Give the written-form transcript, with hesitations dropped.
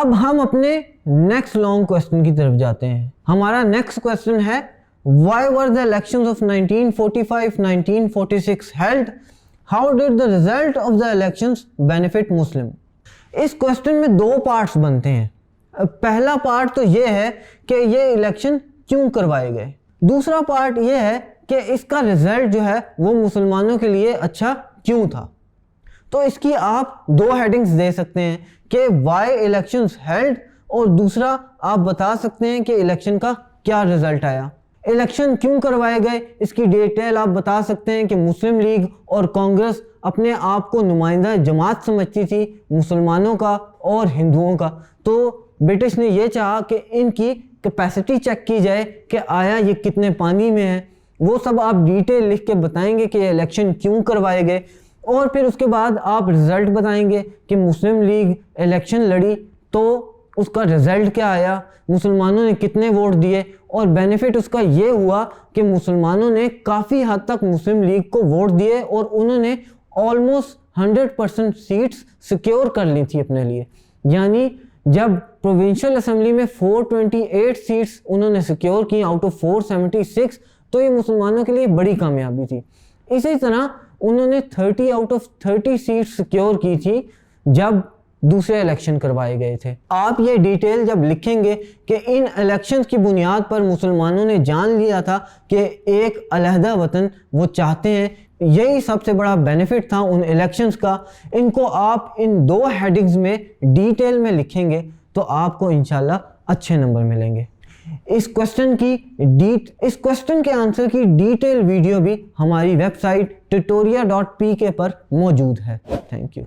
अब हम अपने नेक्स्ट लॉन्ग क्वेश्चन की तरफ जाते हैं। हमारा नेक्स्ट क्वेश्चन है why were the elections of 1945-1946 held, how did the result of the elections benefit Muslim. इस क्वेश्चन में दो पार्ट्स बनते हैं। पहला पार्ट तो ये है कि ये इलेक्शन क्यों करवाए गए, दूसरा पार्ट ये है कि इसका रिजल्ट जो है वो मुसलमानों के लिए अच्छा क्यों था। तो इसकी आप दो हेडिंग्स दे सकते हैं कि व्हाई इलेक्शंस हेल्ड, और दूसरा आप बता सकते हैं कि इलेक्शन का क्या रिजल्ट आया। इलेक्शन क्यों करवाए गए इसकी डिटेल आप बता सकते हैं कि मुस्लिम लीग और कांग्रेस अपने आप को नुमाइंदा जमात समझती थी मुसलमानों का और हिंदुओं का, तो ब्रिटिश ने यह चाहा कि इनकी कैपेसिटी चेक की जाए कि आया ये कितने पानी में है। वो सब आप डिटेल लिख के बताएंगे कि ये इलेक्शन क्यों करवाए गए, और फिर उसके बाद आप रिजल्ट बताएंगे कि मुस्लिम लीग इलेक्शन लड़ी तो उसका रिजल्ट क्या आया, मुसलमानों ने कितने वोट दिए, और बेनिफिट उसका ये हुआ कि मुसलमानों ने काफ़ी हद तक मुस्लिम लीग को वोट दिए और उन्होंने ऑलमोस्ट 100% सीट्स सिक्योर कर ली थी अपने लिए। यानी जब प्रोविंशियल असेंबली में 428 सीट्स उन्होंने सिक्योर की आउट ऑफ 476, तो ये मुसलमानों के लिए बड़ी कामयाबी थी। इसी तरह उन्होंने 30 आउट ऑफ 30 सीट्स सिक्योर की थी जब दूसरे इलेक्शन करवाए गए थे। आप ये डिटेल जब लिखेंगे कि इन इलेक्शंस की बुनियाद पर मुसलमानों ने जान लिया था कि एक अलहदा वतन वो चाहते हैं, यही सबसे बड़ा बेनिफिट था उन इलेक्शंस का। इनको आप इन दो हेडिंग्स में डिटेल में लिखेंगे तो आपको इंशाल्लाह अच्छे नंबर मिलेंगे। इस क्वेश्चन के आंसर की डिटेल वीडियो भी हमारी वेबसाइट tutoria.pk पर मौजूद है। Thank you.